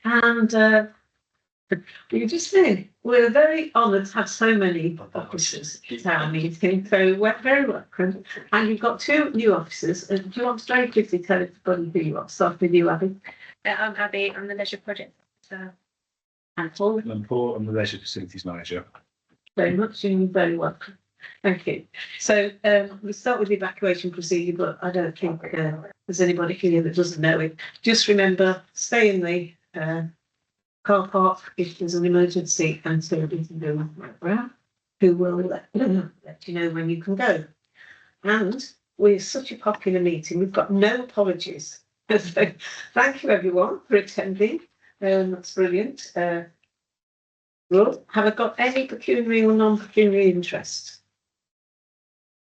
And you just saying, we're very honoured to have so many officers at our meeting, so we're very welcome. And you've got 2 new officers. Do you want to very quickly tell everybody who you are? Start with you, Abby. I'm Abby. I'm the leisure project. And Paul. I'm Paul. I'm the leisure facilities manager. Very much, and you're very welcome. Thank you. So we'll start with the evacuation procedure, but I don't think there's anybody here that doesn't know it. Just remember, stay in the car park if there's an emergency, and so we can go around, who will let you know when you can go. And we're such a popular meeting, we've got no apologies. So thank you everyone for attending. That's brilliant. Well, have I got any pecuniary or non-pecuniary interest?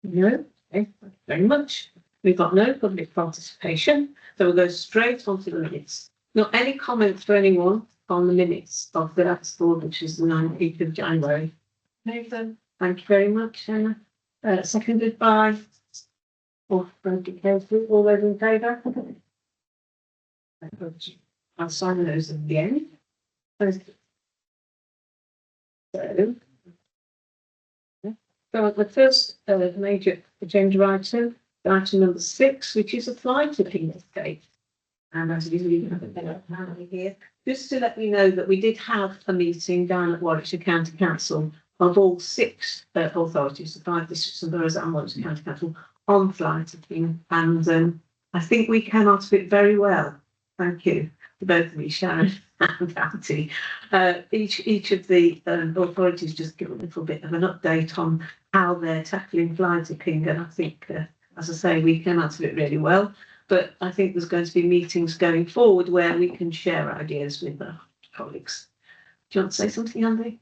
No, okay, thank you very much. We've got no public participation, so we'll go straight on to the minutes. Not any comments for anyone on the minutes of the last board, which is the 19th of January. Nathan, thank you very much, Anna. Seconded by all those in favour? I'll sign those at the end. So the first major agenda item number 6, which is a fly tipping estate. And as you have it here, just to let you know that we did have a meeting down at Warwickshire County Council of all 6 authorities, the 5 districts and boroughs and Warwickshire County Council, on fly tipping. And I think we came out of it very well. Thank you to both of you, Sharon and Andy. Each of the authorities just give a little bit of an update on how they're tackling fly tipping, and I think, as I say, we came out of it really well. But I think there's going to be meetings going forward where we can share ideas with our colleagues. Do you want to say something, Andy?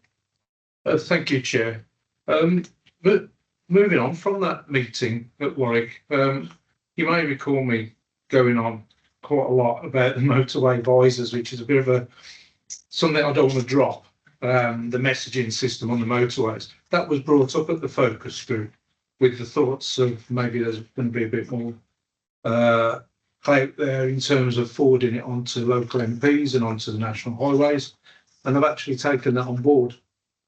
Thank you, Chair. But moving on from that meeting at Warwick, you may recall me going on quite a lot about the motorway visors, which is a bit of something I don't want to drop. The messaging system on the motorways that was brought up at the focus group with the thoughts of maybe there's going to be a bit more out there in terms of forwarding it onto local MPs and onto the national highways, and I've actually taken that on board.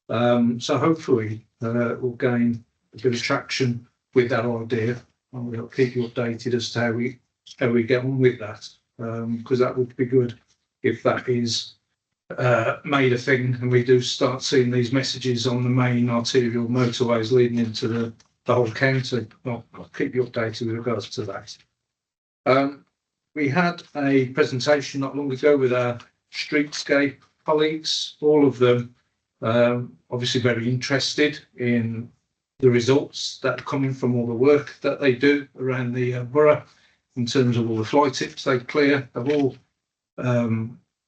So hopefully we'll gain a bit of traction with that idea. I'll keep you updated as to how we get on with that, because that would be good if that is made a thing and we do start seeing these messages on the main arterial motorways leading into the whole county. I'll keep you updated with regards to that. We had a presentation not long ago with our streetscape colleagues, all of them obviously very interested in the results that are coming from all the work that they do around the borough in terms of all the fly tips they clear. They've all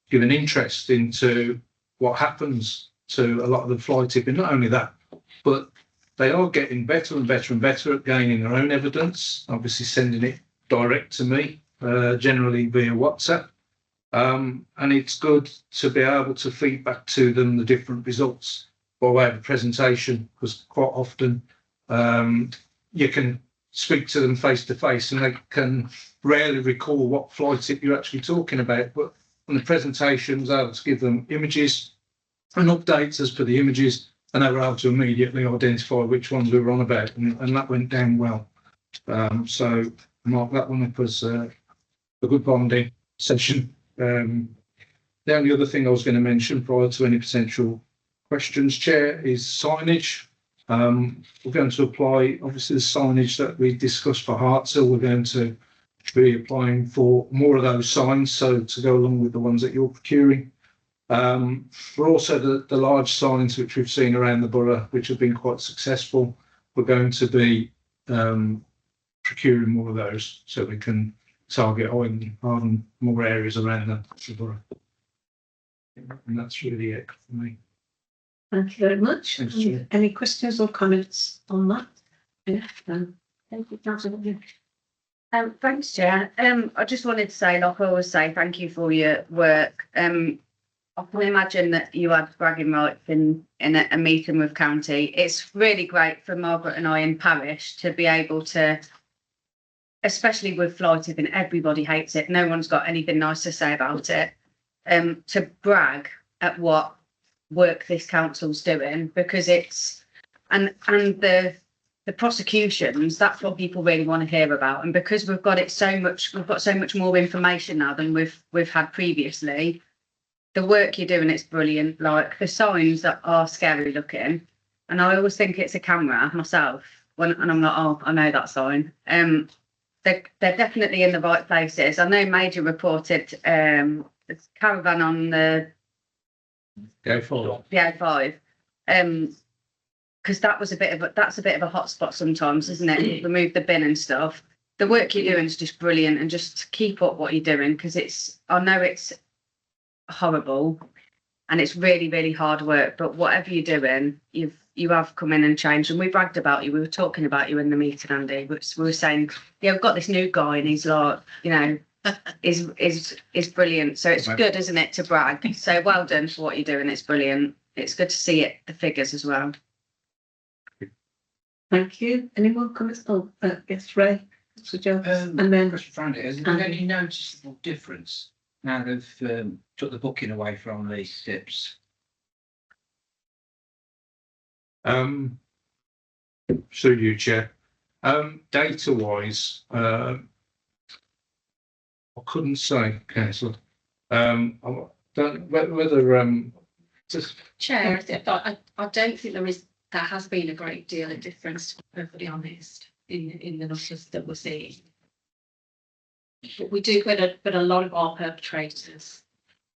given interest into what happens to a lot of the fly tipping. Not only that, but they are getting better and better and better at gaining their own evidence, obviously sending it direct to me, generally via WhatsApp. And it's good to be able to feed back to them the different results by way of a presentation, because quite often you can speak to them face to face and they can rarely recall what fly tip you're actually talking about. But on the presentation, I was able to give them images and updates as per the images, and they were able to immediately identify which ones we were on about, and that went down well. So mark that one up as a good bonding session. The only other thing I was going to mention prior to any potential questions, Chair, is signage. We're going to apply, obviously, the signage that we discussed for Hartshill. We're going to be applying for more of those signs, so to go along with the ones that you're procuring. We're also the large signs which we've seen around the borough, which have been quite successful. We're going to be procuring more of those so we can target on more areas around the borough. And that's really it for me. Thank you very much. Thanks, Chair. Any questions or comments on that? Yeah, thank you, Councillor. Thanks, Chair. I just wanted to say, like I always say, thank you for your work. I can imagine that you had bragging rights in a meeting with county. It's really great for Margaret and I in parish to be able to, especially with fly tipping, everybody hates it. No one's got anything nice to say about it. to brag at what work this council's doing, because it's and the prosecutions, that's what people really want to hear about. And because we've got so much more information now than we've had previously. The work you're doing, it's brilliant. Like the signs that are scary looking, and I always think it's a camera myself. And I'm like, oh, I know that sign. They're definitely in the right places. I know Major reported the caravan on the A5. Because that's a bit of a hot spot sometimes, isn't it? Remove the bin and stuff. The work you're doing is just brilliant, and just keep up what you're doing, because I know it's horrible and it's really, really hard work, but whatever you're doing, you have come in and changed. And we bragged about you. We were talking about you in the meeting, Andy. We were saying, yeah, we've got this new guy and he's like, you know, is brilliant. So it's good, isn't it, to brag? So well done for what you're doing. It's brilliant. It's good to see it, the figures as well. Thank you. Any more comments? Oh, yes, Ray. So Joe, and then Question for Andy. Has there been any noticeable difference now they've took the booking away from the tips? Through you, Chair. Data wise, I couldn't say, Councillor. I don't whether just Chair, I don't think there has been a great deal of difference, to be perfectly honest, in the numbers that we're seeing. But we do, but a lot of our perpetrators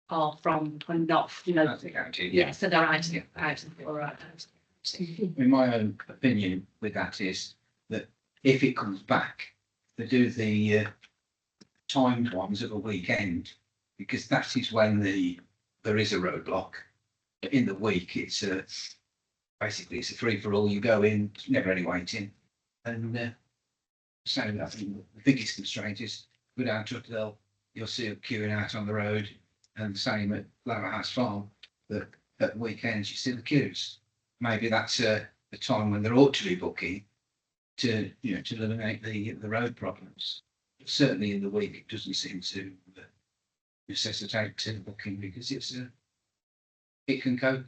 are from not, you know, yeah, so they're out or In my own opinion with that is that if it comes back, they do the timed ones at the weekend, because that is when there is a roadblock. In the week, it's basically it's a free for all. You go in, never any waiting, and so I think the biggest constraint is go down Tutdale, you'll see it queuing out on the road, and the same at Lower House Farm. That at weekends you see the queues. Maybe that's the time when there ought to be booking to eliminate the road problems. But certainly in the week, it doesn't seem to necessitate booking, because it can cope.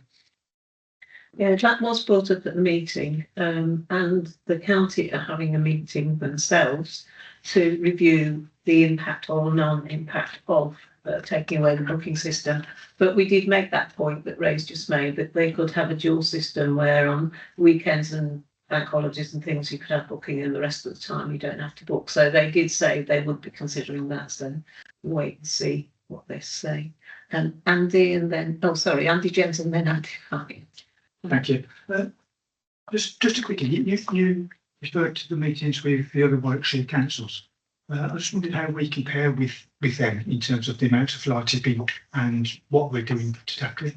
yeah, that was brought up at the meeting, and the county are having a meeting themselves to review the impact or non-impact of taking away the booking system. But we did make that point that Ray's just made, that they could have a dual system where on weekends and bank holidays and things you could have booking, and the rest of the time you don't have to book. So they did say they would be considering that. So we'll wait and see what they say. And Andy, and then Andy James, and then Andy. Thank you. Just a quickie, you referred to the meetings with the other Warwickshire councils. I just wondered how we compare with them in terms of the amount of fly tipping and what we're doing to tackle it.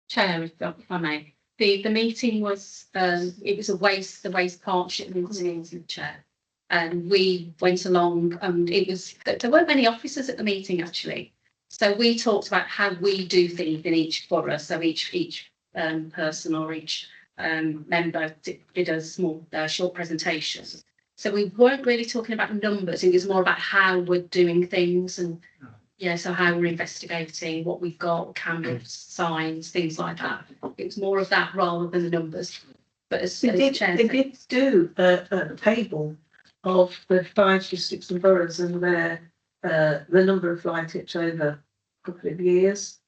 Chair, if I may. The meeting was it was the waste partnership meeting, Chair, and we went along, and there weren't many officers at the meeting actually. So we talked about how we do things in each borough. So each person or each member did a small short presentation. So we weren't really talking about numbers. It was more about how we're doing things, and so how we're investigating, what we've got, cameras, signs, things like that. It was more of that rather than the numbers. But as They did do a table of the 5 districts and boroughs and the number of fly tips over a couple of years.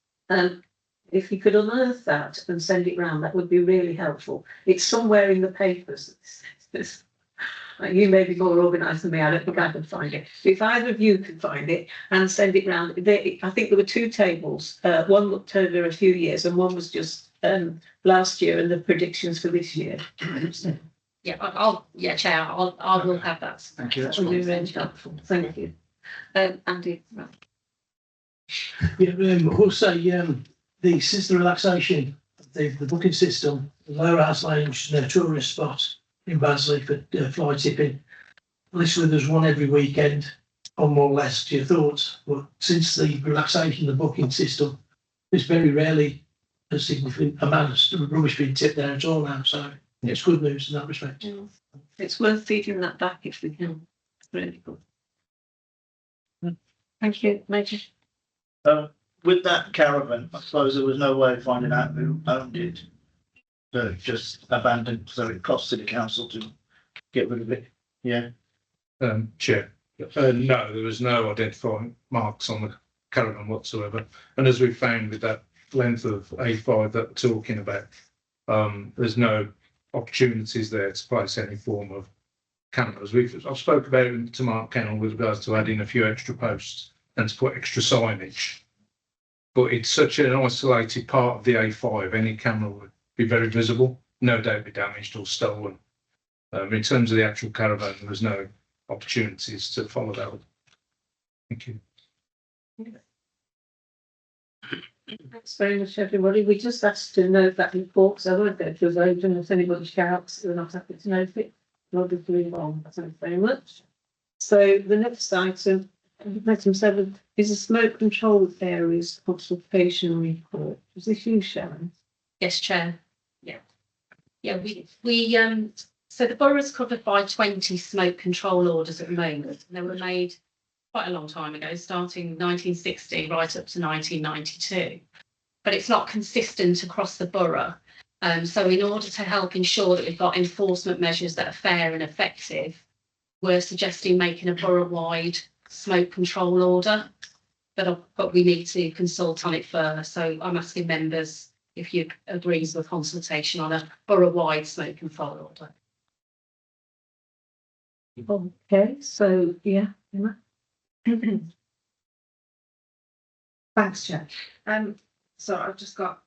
If you could unearth that and send it round, that would be really helpful. It's somewhere in the papers. You may be more organised than me. I don't think I can find it. If either of you can find it and send it round, I think there were 2 tables. One looked over a few years, and one was just last year and the predictions for this year. Yeah, Chair, I will have that. Thank you. That would be really helpful. Thank you. Andy. Right. Yeah, also, since the relaxation of the booking system, the Lower House Lounge, tourist spot in Basley for fly tipping. Literally, there's one every weekend, or more or less, to your thoughts. But since the relaxation of the booking system, there's very rarely a significant amount of rubbish being tipped there at all now. So it's good news in that respect. It's worth feeding that back if we can. It's really good. Thank you, Major. With that caravan, I suppose there was no way of finding out who owned it. So it just abandoned, so it cost City Council to get rid of it. Yeah. Chair, no, there was no identifying marks on the caravan whatsoever. And as we found with that length of A5 that we're talking about, there's no opportunities there to place any form of cameras. I've spoke about it to Mark Kennel with regards to adding a few extra posts and to put extra signage. But it's such an isolated part of the A5, any camera would be very visible, no doubt be damaged or stolen. In terms of the actual caravan, there was no opportunities to follow that up. Thank you. Thanks very much, everybody. We just asked to note that report, so I won't go through those unless anybody shouts, they're not happy to note it. We'll be doing on. Thanks very much. So the next item, item 7, is a smoke control areas consultation report. Is this you, Sharon? Yes, Chair. Yeah, so the borough's covered by 20 smoke control orders at the moment. They were made quite a long time ago, starting 1960 right up to 1992. But it's not consistent across the borough. So in order to help ensure that we've got enforcement measures that are fair and effective, we're suggesting making a borough-wide smoke control order. But we need to consult on it first. So I'm asking members if you agree with a consultation on a borough-wide smoke control order. Okay, so yeah. Emma? Thanks, Chair. So I've just got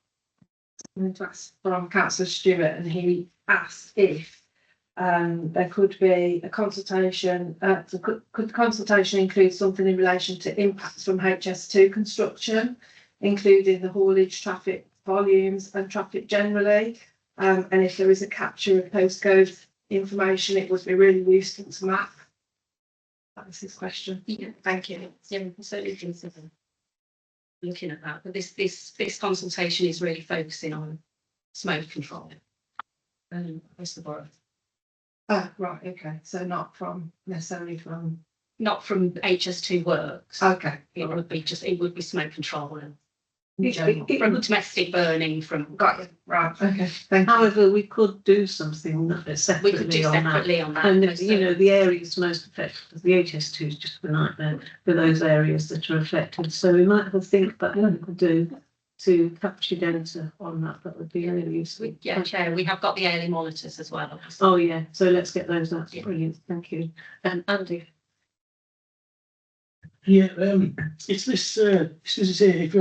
something to ask from Councillor Stewart, and he asked if there could be a consultation. So could the consultation include something in relation to impacts from HS2 construction, including the haulage, traffic volumes, and traffic generally? And if there is a capture of postcode information, it would be really useful to map. That was his question. Yeah. Thank you. Yeah, we can certainly consider looking at that. But this consultation is really focusing on smoke control across the borough. Oh, right, okay. So not necessarily from. Not from HS2 works. Okay. It would be smoke control and It from would- domestic burning from. Got you. Right. Okay. Thank you. However, we could do something We could do separately on that. separately on that. And most you know, the areas most affected, the HS2 is just a nightmare for those areas that are affected. So we might have a think about what we could do to capture data on that. That would be really useful. Yeah, Chair, we have got the early monitors as well. Obviously. Oh yeah, so let's get those out. Yeah. Brilliant, thank you. Andy. Yeah, it's this is here, if you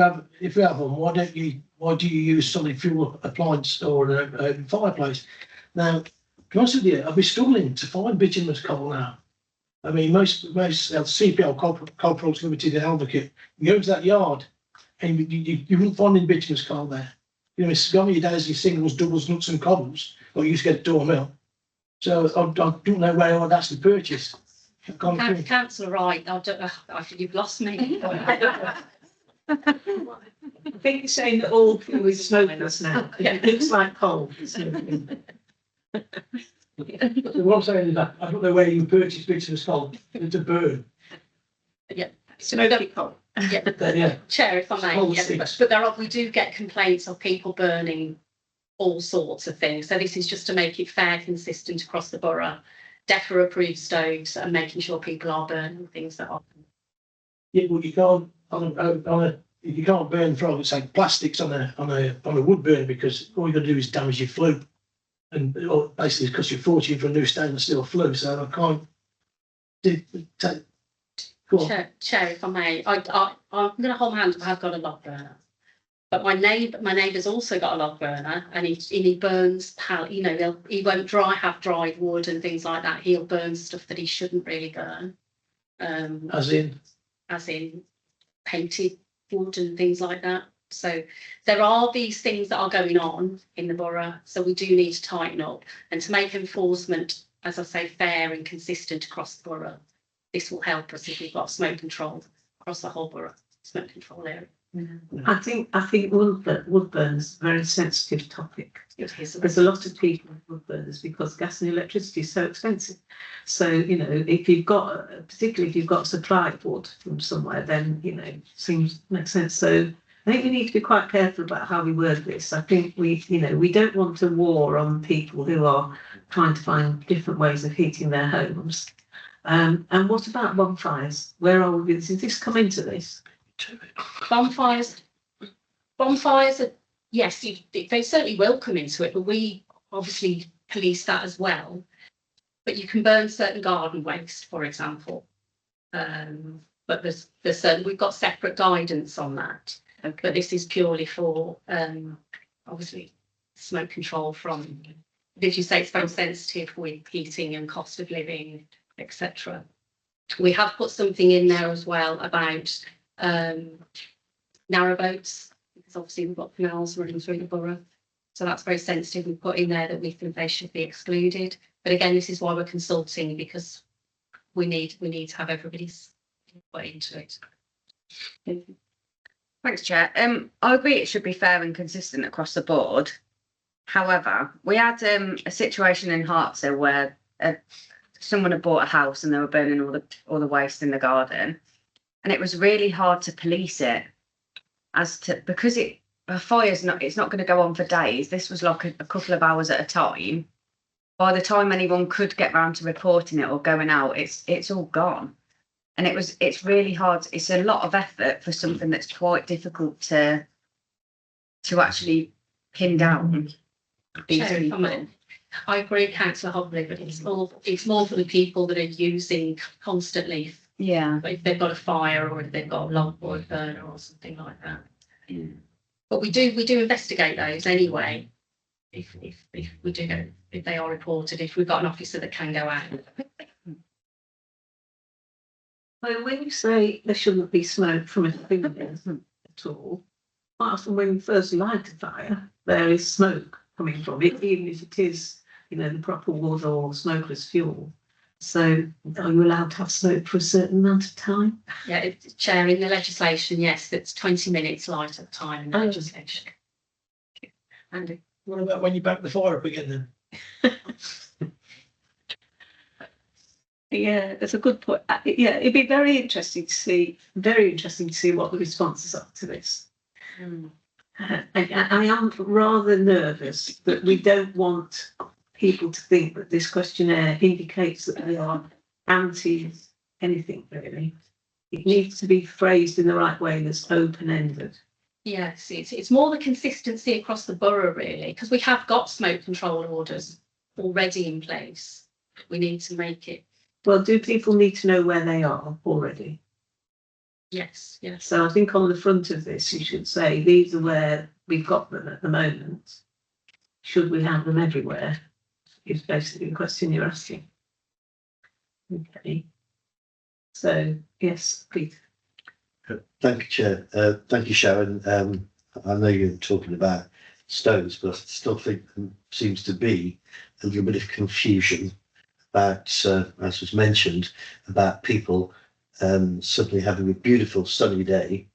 have one, why do you use solid fuel appliance or a fireplace? Now, to be honest with you, I'll be struggling to find bituminous coal now. I mean, most CPL coal products limited in Advocate, you go into that yard and you wouldn't find any bituminous coal there. You know, it's gone your days, your singles, doubles, nuts and cobbles, or you used to get a door mill. So I don't know where I'd actually purchase. Councillor Wright, you've lost me. I think you're saying that all fuel is smokeless now. It looks like coal. What I'm saying is that I don't know where you purchase bituminous coal to burn. Smoky coal. Yeah. Yeah. Chair, if I Coal may, yeah, sticks. but we do get complaints of people burning all sorts of things. So this is just to make it fair, consistent across the borough. DEFRA approved stoves and making sure people are burning things that are. Yeah, well, you can't you can't burn from say plastics on a wood burn because all you're going to do is damage your flue, and basically it costs you a fortune for a new stainless steel flue. So I can't take. Go on. Chair, if I may, I'm going to hold my hand up. I've got a log burner, but my neighbour's also got a log burner, and he burns you know, he won't have dried wood and things like that. He'll burn stuff that he shouldn't really burn. As in painted wood and things like that. So there are these things that are going on in the borough. So we do need to tighten up and to make enforcement, as I say, fair and consistent across the borough. This will help us if we've got smoke control across the whole borough, smoke control area. I think wood burns a very sensitive topic. It is. There's a lot of people with wood burners because gas and electricity is so expensive. So, you know, if you've got, particularly if you've got supplied wood from somewhere, then, you know, seems makes sense. So I think we need to be quite careful about how we word this. I think we don't want a war on people who are trying to find different ways of heating their homes. And what about bonfires? Where are we with this? Is this come into this? Bonfires are, yes, they certainly will come into it, but we obviously police that as well. But you can burn certain garden waste, for example. But there's certain, we've got separate guidance on that. Okay. But this is purely for obviously smoke control from, did you say it's very sensitive with heating and cost of living, etc. We have put something in there as well about narrowboats, because obviously we've got canals running through the borough. So that's very sensitive. We put in there that we think they should be excluded. But again, this is why we're consulting, because we need to have everybody's input into it. Thanks, Chair. I agree it should be fair and consistent across the board. However, we had a situation in Hartshill where someone had bought a house and they were burning all the waste in the garden, and it was really hard to police it because a fire's it's not going to go on for days. This was like a couple of hours at a time. By the time anyone could get round to reporting it or going out, it's all gone. And it's really hard. It's a lot of effort for something that's quite difficult to actually pin down these Chair, if I may. people. I agree, Councillor Hobley, but it's more for the people that are using constantly. Yeah. If they've got a fire or if they've got a logboard burner or something like that. But we do investigate those anyway. If we do go, if they are reported, if we've got an officer that can go out. Well, when you say there shouldn't be smoke from a finger at all, quite often when you first light a fire, there is smoke coming from it, even if it is, you know, the proper wood or smokeless fuel. So are you allowed to have smoke for a certain amount of time? Yeah, Chair, in the legislation, yes, that's 20 minutes light at time in the legislation. Andy. What about when you back the fire up again then? Yeah, that's a good point. Yeah, it'd be very interesting to see what the responses are to this. I am rather nervous that we don't want people to think that this questionnaire indicates that we are anti anything really. It needs to be phrased in the right way that's open-ended. Yes, it's more the consistency across the borough really, because we have got smoke control orders already in place. We need to make it. Well, do people need to know where they are already? Yes. So I think on the front of this, you should say these are where we've got them at the moment. Should we have them everywhere? Is basically the question you're asking. Okay. So yes, please. Thank you, Chair. Thank you, Sharon. I know you're talking about stones, but I still think there seems to be a little bit of confusion about, as was mentioned, about people suddenly having a beautiful sunny day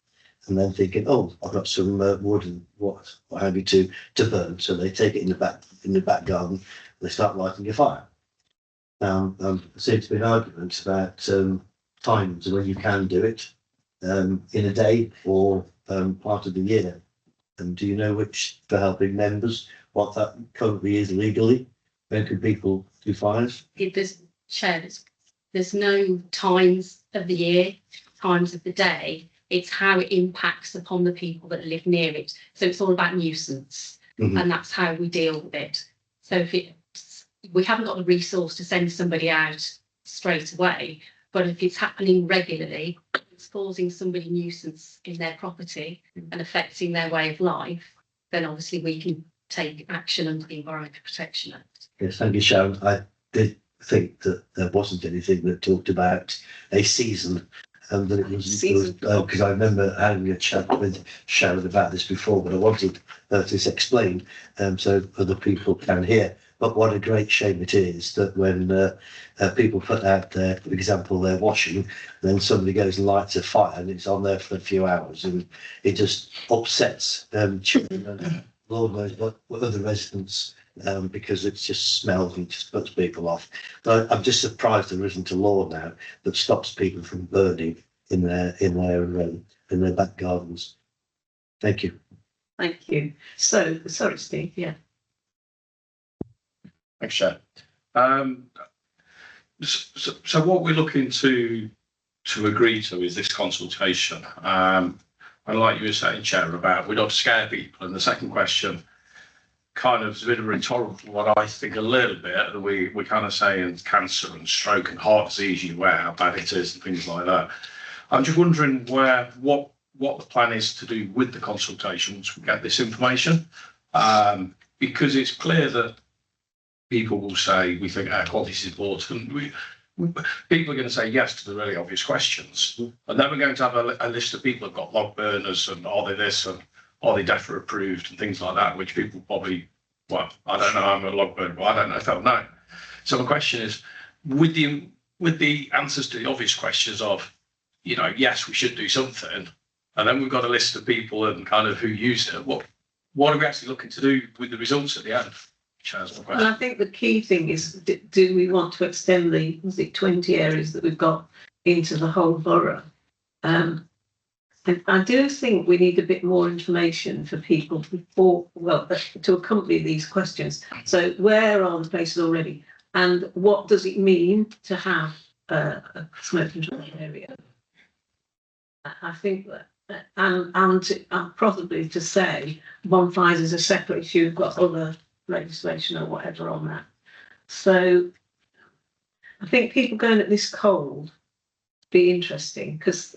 and then thinking, oh, I've got some wood and what have you to burn. So they take it in the back garden and they start lighting a fire. Now, there seems to be an argument about times when you can do it in a day or part of the year. And do you know which, for helping members, what that currently is legally? When can people do fires? There's no times of the year, times of the day. It's how it impacts upon the people that live near it. So it's all about nuisance, and that's how we deal with it. So if we haven't got the resource to send somebody out straight away, but if it's happening regularly, it's causing somebody nuisance in their property and affecting their way of life, then obviously we can take action under the Environmental Protection Act. Yes, thank you, Sharon. I did think that there wasn't anything that talked about a season, and that it was because I remember having a chat with Sharon about this before, but I wanted her to explain so other people can hear. But what a great shame it is that when people put out their, for example, their washing, then somebody goes and lights a fire and it's on there for a few hours, and it just upsets children and Lord knows what other residents, because it just smells and just puts people off. But I'm just surprised there isn't a law now that stops people from burning in their back gardens. Thank you. Thank you. So, sorry, Steve, yeah. Thanks, Chair. So what we're looking to agree to is this consultation. And like you were saying, Chair, about we don't scare people. And the second question kind of is a bit of a rhetorical one, I think, a little bit. We're kind of saying cancer and stroke and heart disease you wear, how bad it is and things like that. I'm just wondering what the plan is to do with the consultation once we get this information. Because it's clear that people will say, we think air quality is important. People are going to say yes to the really obvious questions. And then we're going to have a list of people who've got log burners and are they this and are they DEFRA approved and things like that, which people probably, well, I don't know, I'm a log burner, but I don't know if they'll know. So my question is, with the answers to the obvious questions of, you know, yes, we should do something, and then we've got a list of people and kind of who use it, what are we actually looking to do with the results at the end? And I think the key thing is, do we want to extend the 20 areas that we've got into the whole borough? And I do think we need a bit more information for people before, well, to accompany these questions. So where are the places already? And what does it mean to have a smoke control area? I think that, and probably to say bonfires is a separate issue, you've got other legislation or whatever on that. So I think people going at this cold be interesting, because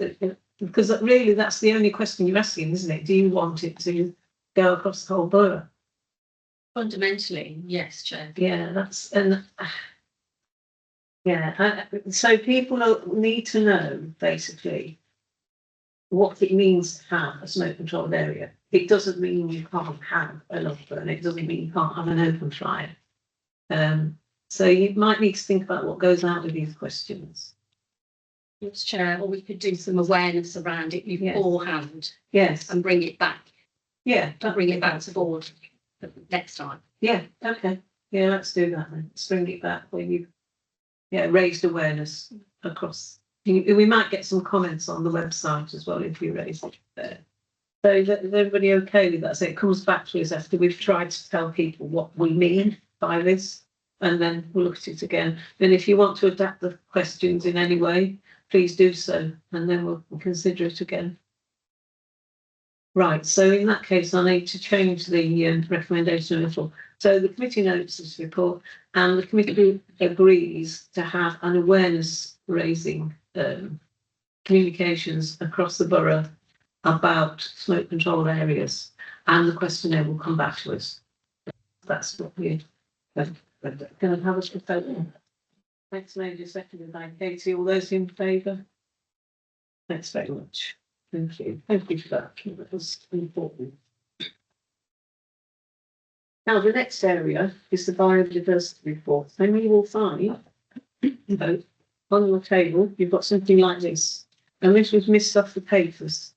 really that's the only question you're asking, isn't it? Do you want it to go across the whole borough? Fundamentally, yes, Chair. Yeah, that's, and yeah, so people need to know basically what it means to have a smoke controlled area. It doesn't mean you can't have a log burn. It doesn't mean you can't have an open fire. So you might need to think about what goes out with these questions. Yes, Chair, or we could do some awareness around it beforehand. Yes. And bring it back. Yeah. Bring it back to board next time. Yeah, okay. Yeah, let's do that then. Let's bring it back when you raised awareness across. We might get some comments on the website as well if you raise it there. So is everybody okay with that? So it comes back to us after we've tried to tell people what we mean by this, and then we'll look at it again. Then if you want to adapt the questions in any way, please do so, and then we'll consider it again. Right, so in that case, I need to change the recommendation a little. So the committee notes this report, and the committee agrees to have an awareness raising communications across the borough about smoke control areas, and the questionnaire will come back to us. That's what we're going to have a proposal. Thanks, Major. Seconded by Katie. All those in favour? Thanks very much. Thank you. Thank you for that. That was important. Now, the next area is the biodiversity report. And you will find on your table, you've got something like this. And this was missed off the papers.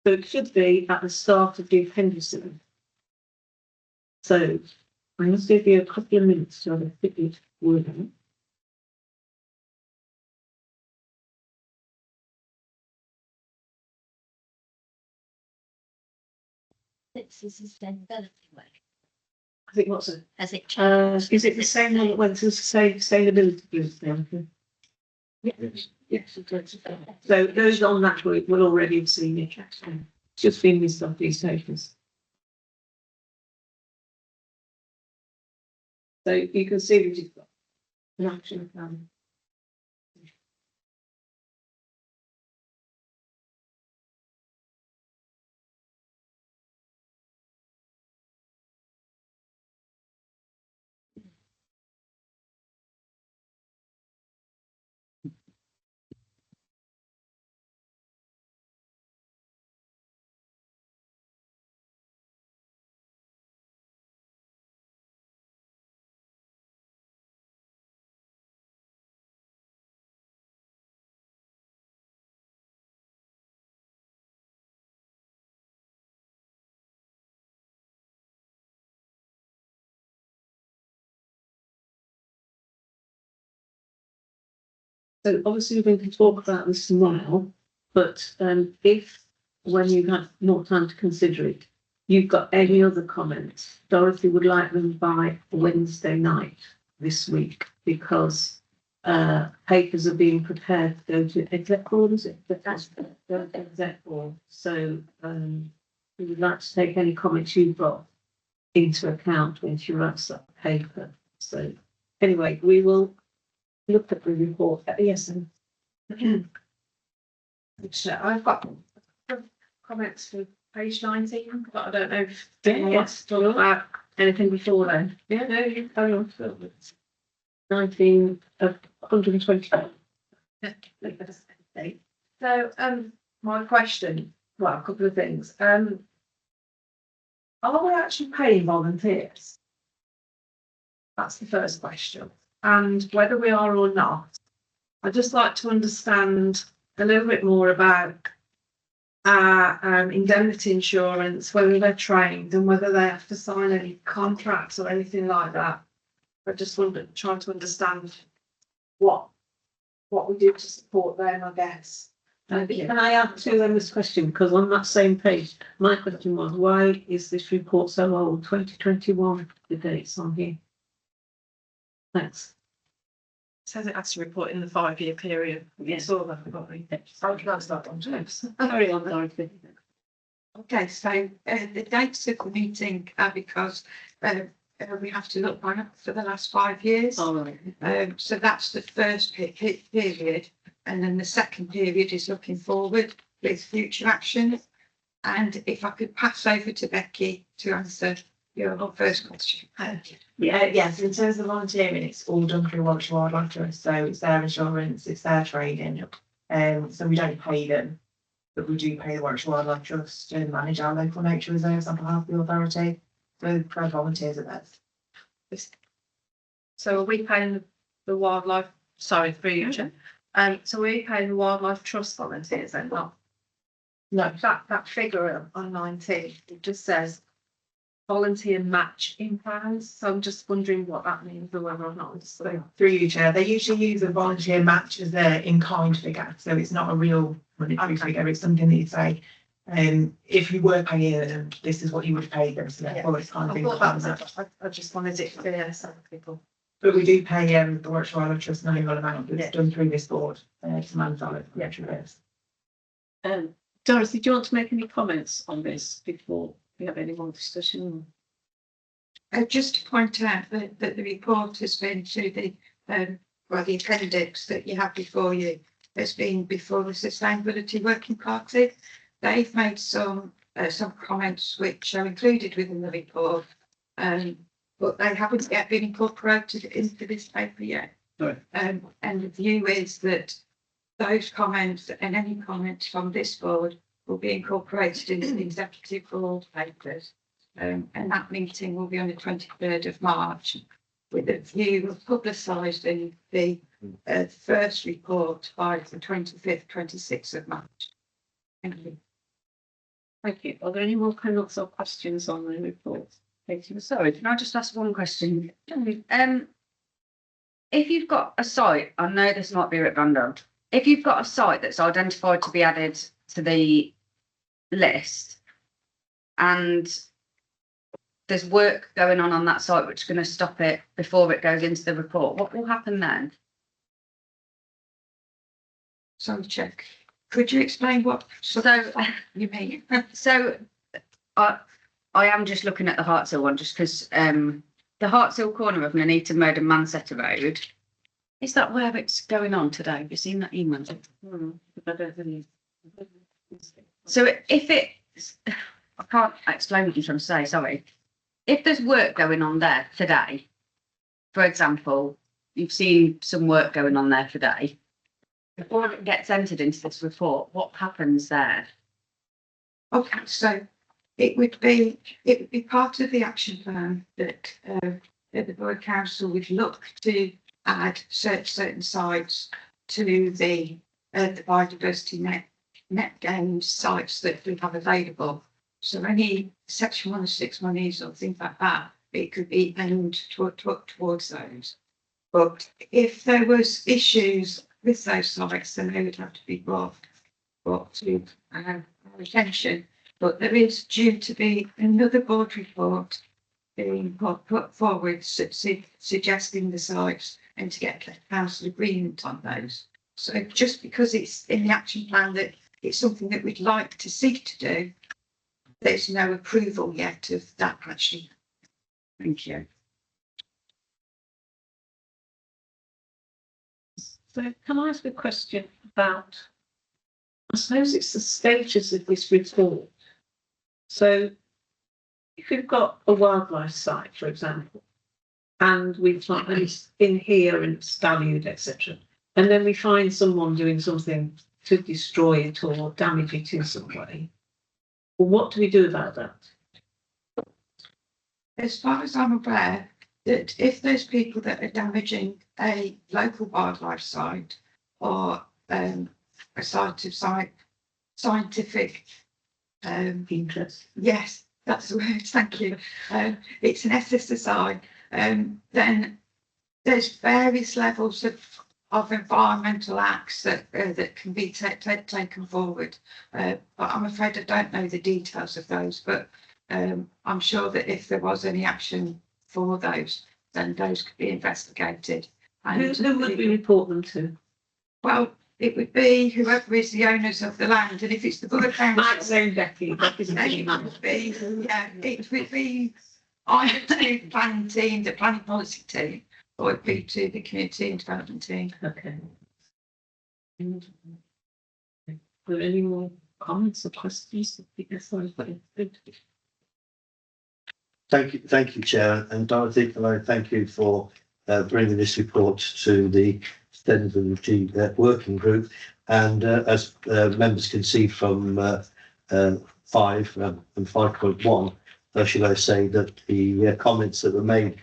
So it should be at the start of the appendices. So I'm going to give you a couple of minutes to have a quick word on it. This is sustainability work. I think what's it? Has it changed? Is it the same one that went to sustainability group now? Yes. Yes. So those on that group will already have seen it. It's just been missed off these papers. So you can see that you've got an action plan. So obviously we're going to talk about this tomorrow, but if, when you've had more time to consider it, you've got any other comments, Dorothy would like them by Wednesday night this week, because papers are being prepared to go to exec board, is it? That's exec board. So we would like to take any comments you've got into account when she writes that paper. So anyway, we will look at the report. Yes, and I've got comments for page 19, but I don't know if Yeah, anyone yes, wants to talk sure. about anything before then. yeah, no, you carry on. 19 of 120. So, my question, well, a couple of things. Are we actually paying volunteers? That's the first question. And whether we are or not, I'd just like to understand a little bit more about our indemnity insurance, whether they're trained and whether they have to sign any contracts or anything like that. I just trying to understand what we do to support them, I guess. Can I add to them this question? Because on that same page, my question was, why is this report so old? 2021, the dates on here. Thanks. Says it has to report in the 5-year period. Yes. Saw that, I've got the- Oh, that's that one, too. Carry on, Dorothy. Okay, so the dates of the meeting are because we have to look back for the last 5 years. All right. So that's the first period, and then the second period is looking forward with future action. And if I could pass over to Becky to answer your first question. Yes, in terms of volunteering, it's all done through Warwickshire Wildlife Trust, so it's their insurance, it's their training. So we don't pay them, but we do pay the Warwickshire Wildlife Trust to manage our local nature reserves on behalf of the authority. So for volunteers at that. So are we paying the wildlife, sorry, through you, Chair. So we paying the Wildlife Trust volunteers then, not? No, that figure on 19, it just says volunteer match in pounds, so I'm just wondering what that means or whether or not it's through you, Chair. They usually use a volunteer match as their in-kind figure, so it's not a real monetary figure, it's something that you say, if you were paying them, this is what you would pay them, so therefore it's kind of in kind. I just wanted it clear, some people. But we do pay the Warwickshire Wildlife Trust an annual amount that's done through this board to manage our local nature reserves. Dorothy, do you want to make any comments on this before we have any more discussion? Just to point out that the report has been to the the appendix that you have before you has been before the Sustainability Working Party. They've made some comments which are included within the report, but they haven't yet been incorporated into this paper yet. Right. And the view is that those comments and any comments from this board will be incorporated into the executive board papers. And that meeting will be on the 23rd of March with a view of publicising the first report by the 25th, 26th of March. Thank you. Thank you. Are there any more comments or questions on the report? Thank you. Sorry, can I just ask one question? If you've got a site, I know this might be a bit random. If you've got a site that's identified to be added to the list and there's work going on that site which is going to stop it before it goes into the report, what will happen then? Sorry, check. Could you explain what you mean? So I am just looking at the Hartshill one just because the Hartshill corner of Nuneaton Road and Manchester Road, is that where it's going on today? Have you seen that email? So if it's, I can't explain what you're trying to say, sorry. If there's work going on there today, for example, you've seen some work going on there today, before it gets entered into this report, what happens there? Okay, so it would be part of the action plan that the Borough Council would look to add certain sites to the biodiversity net gain sites that we have available. So any section 106 monies or things like that, it could be aimed towards those. But if there was issues with those sites, then they would have to be brought to our attention. But there is due to be another board report being put forward suggesting the sites and to get council agreement on those. So just because it's in the action plan that it's something that we'd like to seek to do, there's no approval yet of that actually. Thank you. So can I ask a question about, I suppose it's the status of this report. So if you've got a wildlife site, for example, and we've got and it's in here and it's valued, etc., and then we find someone doing something to destroy it or damage it in some way, well, what do we do about that? As far as I'm aware, that if there's people that are damaging a local wildlife site or a site of scientific Interest. yes, that's the word, thank you. It's an SSSI, then there's various levels of environmental acts that can be taken forward. But I'm afraid I don't know the details of those, but I'm sure that if there was any action for those, then those could be investigated. And Who would we report them to? well, it would be whoever is the owners of the land, and if it's the Borough Council, Might say Becky. Becky's then it would be, yeah, it would be either to the planning team, the planning policy team, or it'd be to the community and development team. Okay. Are there any more comments or questions? Yes, good. Thank you, Chair, and Dorothy, can I thank you for bringing this report to the sustainability working group. And as members can see from 5 and 5.1, should I say that the comments that were made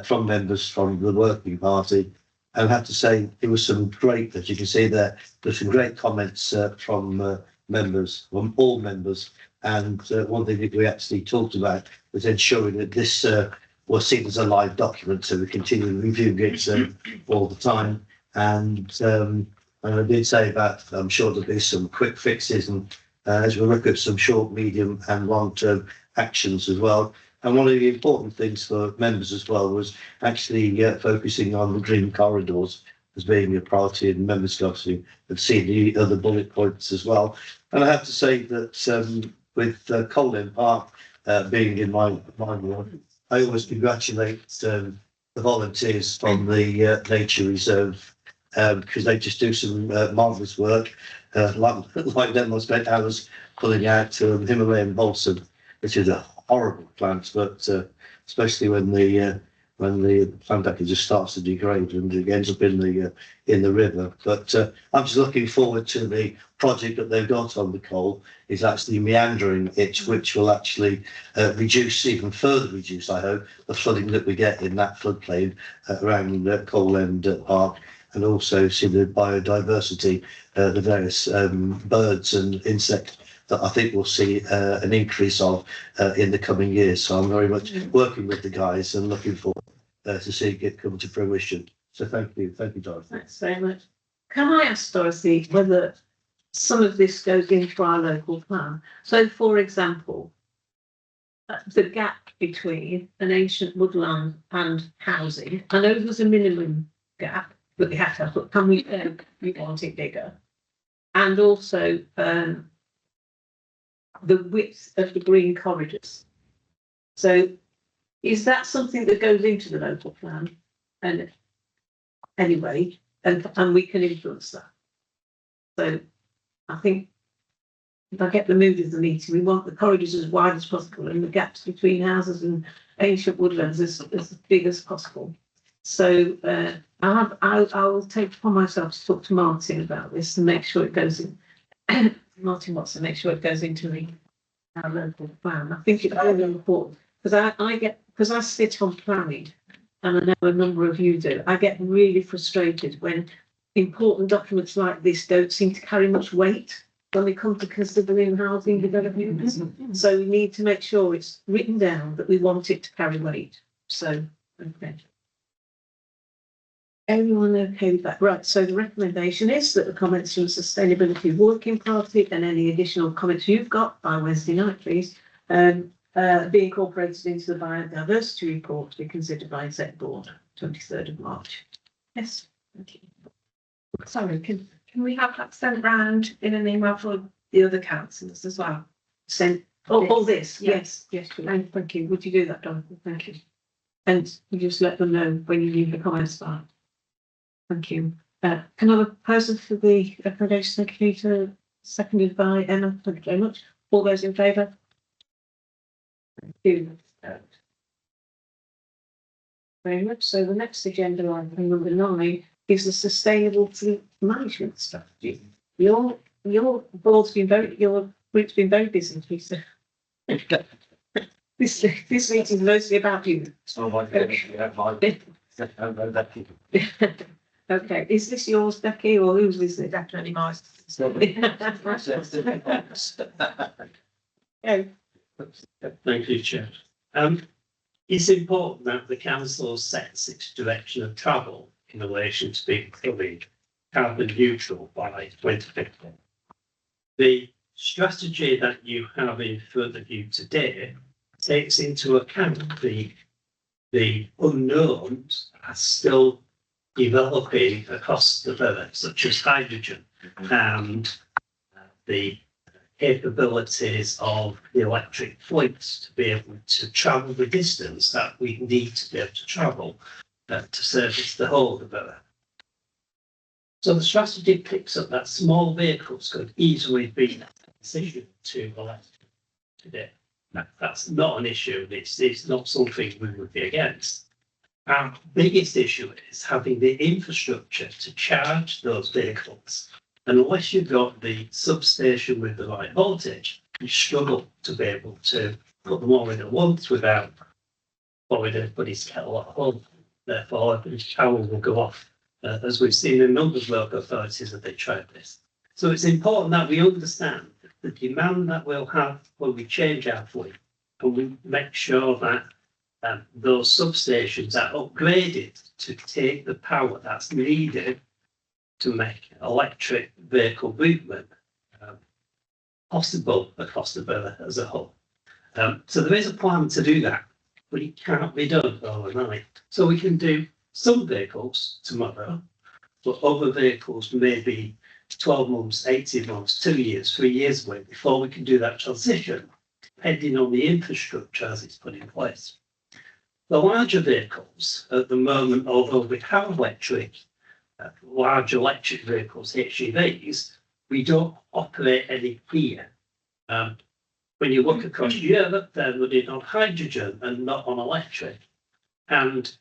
from members from the working party, I have to say it was some great, as you can see there's some great comments from members, from all members. And one thing that we actually talked about was ensuring that this was seen as a live document, so we continue reviewing it all the time. And I did say that I'm sure there'll be some quick fixes, and as we look at some short, medium, and long-term actions as well. And one of the important things for members as well was actually focusing on the green corridors as being a priority, and members obviously have seen the other bullet points as well. And I have to say that with Colin Park being in my ward, I always congratulate the volunteers from the nature reserve because they just do some marvellous work. Like them, I spent hours pulling out Himalayan balsam, which is a horrible plant, but especially when the plant actually just starts to degrade and it ends up in the river. But I'm just looking forward to the project that they've got on the coal is actually meandering it, which will actually even further reduce, I hope, the flooding that we get in that floodplain around Coal End Park, and also see the biodiversity, the various birds and insects that I think we'll see an increase of in the coming years. So I'm very much working with the guys and looking forward to seeing it come to fruition. So thank you, Dorothy. Thanks very much. Can I ask Dorothy whether some of this goes into our local plan? So, for example, the gap between an ancient woodland and housing. I know there's a minimum gap, but we have to have, can we want it bigger? And also the width of the green corridors. So is that something that goes into the local plan? And anyway, and we can influence that. So I think if I get the mood of the meeting, we want the corridors as wide as possible and the gaps between houses and ancient woodlands as big as possible. So I'll take it upon myself to talk to Martin about this and make sure it goes in. Martin Watson, make sure it goes into our local plan. I think it's really important because I sit on planning, and I know a number of you do. I get really frustrated when important documents like this don't seem to carry much weight when we come to considering housing developments. So we need to make sure it's written down that we want it to carry weight. So, okay. Everyone okay with that? Right, so the recommendation is that the comments from the Sustainability Working Party and any additional comments you've got by Wednesday night, please, be incorporated into the biodiversity report to be considered by Exec Board, 23rd of March. Yes, thank you. Sorry, can we have that sent round in an email for the other councillors as well? Send all this, Yeah. yes, thank you. Would you do that, Jonathan? Thank you. And you just let them know when you leave the comments back. Thank you. Can I have a person for the accommodation secretary, seconded by Emma? Thank you very much. All those in favour? Thank you. Very much. So the next agenda item, number 9, is the sustainable fleet management strategy. Your board's been your group's been very busy, Peter. This meeting is mostly about you. Okay, is this yours, Becky, or whose is it? Definitely mine. Okay. Thank you, Chair. It's important that the council sets its direction of travel in relation to being fully carbon neutral by 2050. The strategy that you have in front of you today takes into account the unknowns are still developing across the borough, such as hydrogen and the capabilities of the electric fleets to be able to travel the distance that we need to be able to travel to service the whole of the borough. So the strategy picks up that small vehicles could easily be transitioned to electric today. That's not an issue. It's not something we would be against. Our biggest issue is having the infrastructure to charge those vehicles. And unless you've got the substation with the right voltage, you struggle to be able to put them all in at once without blowing everybody's kettle at home. Therefore, the power will go off, as we've seen in a number of local authorities that they tried this. So it's important that we understand the demand that we'll have when we change our fleet, and we make sure that those substations are upgraded to take the power that's needed to make electric vehicle movement possible across the borough as a whole. So there is a plan to do that, but it can't be done overnight. So we can do some vehicles tomorrow, but other vehicles maybe 12 months, 18 months, 2 years, 3 years away before we can do that transition, depending on the infrastructure as it's put in place. The larger vehicles at the moment, although we have electric, large electric vehicles, HGVs, we don't operate any here. When you look across Europe, they're running on hydrogen and not on electric. And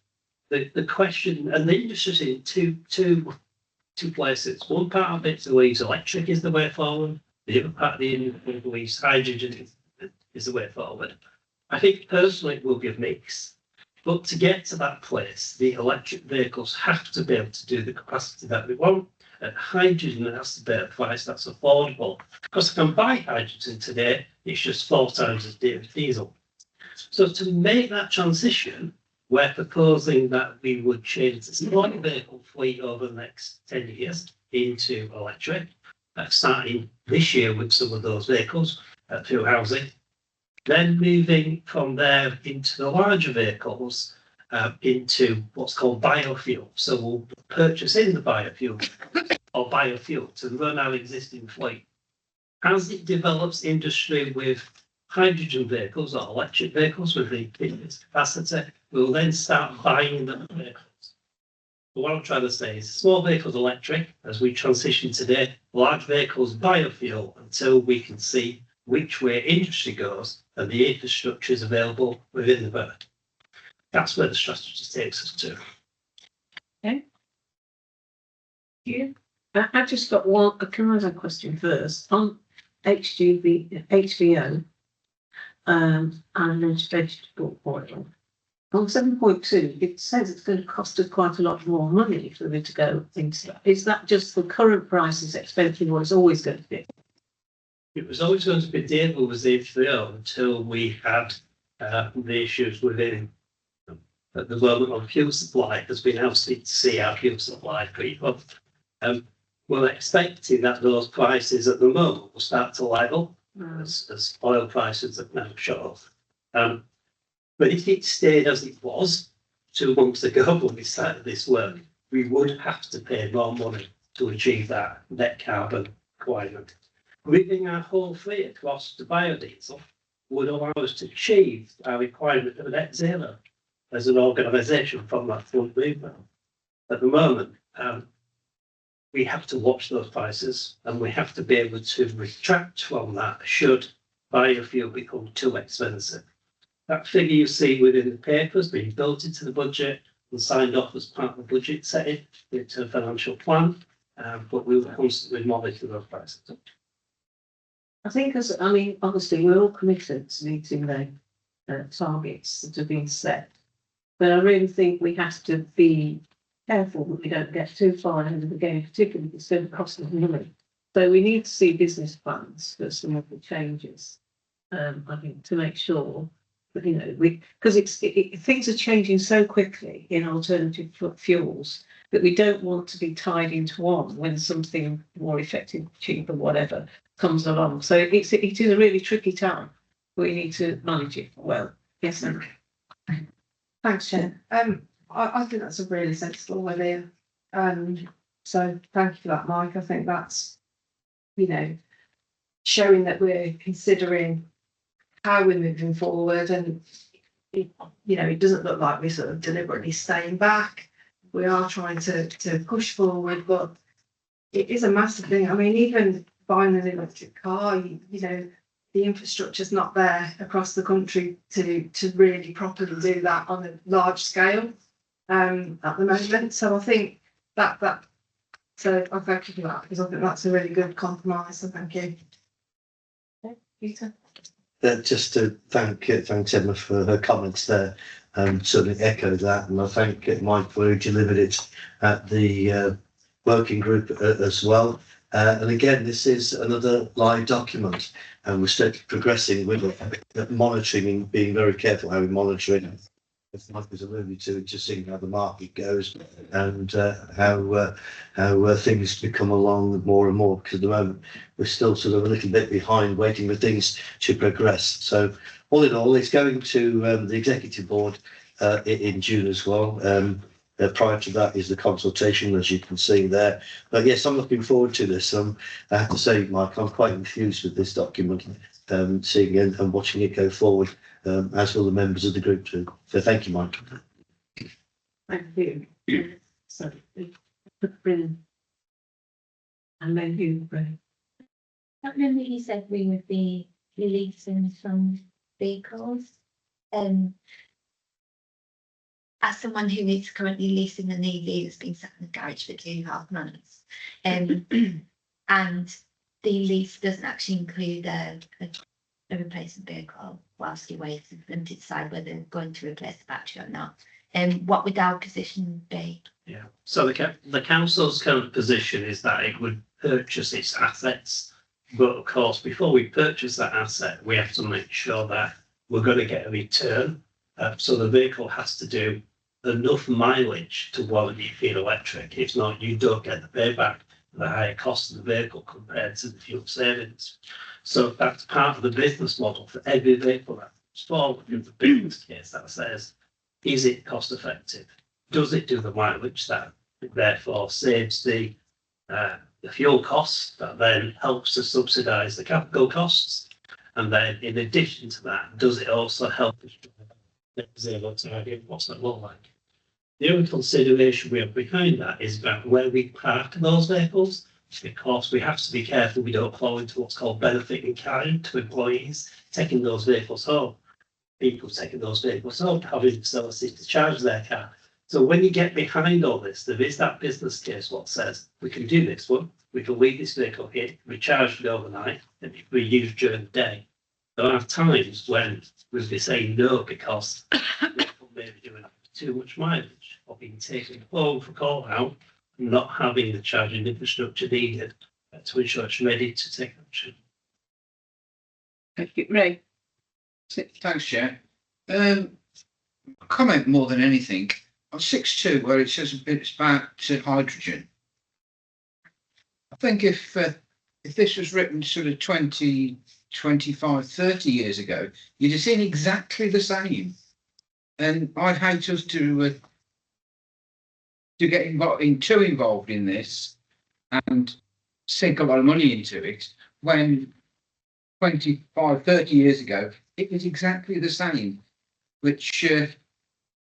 the question, and the industry's in two places. One part of it believes electric is the way forward. The other part of the industry believes hydrogen is the way forward. I think personally it will be a mix. But to get to that place, the electric vehicles have to be able to do the capacity that we want. And hydrogen has to be at a price that's affordable. Because I can buy hydrogen today, it's just 4 times as dear as diesel. So to make that transition, we're proposing that we would change the small vehicle fleet over the next 10 years into electric, starting this year with some of those vehicles through housing. Then moving from there into the larger vehicles into what's called biofuel. So we'll purchase in the biofuel or biofuel to run our existing fleet. As it develops industry with hydrogen vehicles or electric vehicles with the biggest capacity, we'll then start buying the vehicles. But what I'm trying to say is small vehicles electric as we transition today, large vehicles biofuel until we can see which way industry goes and the infrastructure is available within the borough. That's where the strategy takes us to. Okay. Yeah. I just got one. Can I have a question first on HVO and vegetable oil? On 7.2, it says it's going to cost us quite a lot more money for me to go into that. Is that just the current price is expensive or it's always going to be? It was always going to be deal with the HVO until we had the issues within at the moment on fuel supply has been ousted to see our fuel supply people. We're expecting that those prices at the moment will start to level as oil prices have now shot up. But if it stayed as it was 2 months ago when we started this work, we would have to pay more money to achieve that net carbon requirement. Bringing our whole fleet across to biodiesel would allow us to achieve our requirement of net zero as an organisation from that front movement. At the moment, we have to watch those prices and we have to be able to retract from that should biofuel become too expensive. That figure you see within the paper has been built into the budget and signed off as part of the budget setting into a financial plan, but we will constantly monitor those prices. I think honestly, we're all committed to meeting the targets that have been set. But I really think we have to be careful that we don't get too far ahead of the game, particularly if it's going to cost us money. So we need to see business plans for some of the changes, I think, to make sure that, because things are changing so quickly in alternative fuels that we don't want to be tied into one when something more effective, cheaper, whatever, comes along. So it is a really tricky time. We need to manage it well. Yes, Anne. Thanks, Chair. I think that's a really sensible idea. So thank you for that, Mike. I think that's, showing that we're considering how we're moving forward, and it doesn't look like we're sort of deliberately staying back. We are trying to push forward, but it is a massive thing. I mean, even buying an electric car, the infrastructure's not there across the country to really properly do that on a large scale at the moment. So I think so I thank you for that, because I think that's a really good compromise. So thank you. Okay, Peter. Just to thank Emma for her comments there, certainly echo that, and I thank Mike for who delivered it at the working group as well. And again, this is another live document, and we're still progressing with it, monitoring and being very careful how we monitor it. As Mike was alluding to, just seeing how the market goes and how things become along more and more, because at the moment we're still sort of a little bit behind, waiting for things to progress. So all in all, it's going to the executive board in June as well. Prior to that is the consultation, as you can see there. But yes, I'm looking forward to this. I have to say, Mike, I'm quite enthused with this document, seeing it and watching it go forward, as will the members of the group too. So thank you, Mike. Thank you. So, brilliant. And then you, Ray. I remember you said we would be releasing some vehicles. As someone who is currently leasing an EV that's been sat in the garage for 2.5 months, and the lease doesn't actually include a replacement vehicle whilst you wait for them to decide whether they're going to replace the battery or not. What would our position be? Yeah, so the council's current position is that it would purchase its assets, but of course, before we purchase that asset, we have to make sure that we're going to get a return. So the vehicle has to do enough mileage to warrant you being electric. If not, you don't get the payback for the higher cost of the vehicle compared to the fuel savings. So that's part of the business model for every vehicle that comes forward in the business case that says, is it cost effective? Does it do the mileage that therefore saves the fuel costs that then helps to subsidise the capital costs? And then in addition to that, does it also help us net zero target? What's that look like? The only consideration we have behind that is about where we park those vehicles, because we have to be careful we don't fall into what's called benefit in kind to employees taking those vehicles home. People taking those vehicles home, having facilities to charge their car. So when you get behind all this, there is that business case what says we can do this one, we can leave this vehicle here, we charge it overnight, and we use during the day. There are times when we'll be saying no because people may be doing too much mileage or being taken home for call out, not having the charging infrastructure needed to ensure it's ready to take action. Thank you, Ray. Thanks, Chair. comment more than anything on 6.2 where it says it's about hydrogen. I think if this was written sort of 20, 25, 30 years ago, you'd have seen exactly the same. And I'd hate us to get too involved in this and sink a lot of money into it when 25, 30 years ago it was exactly the same, which and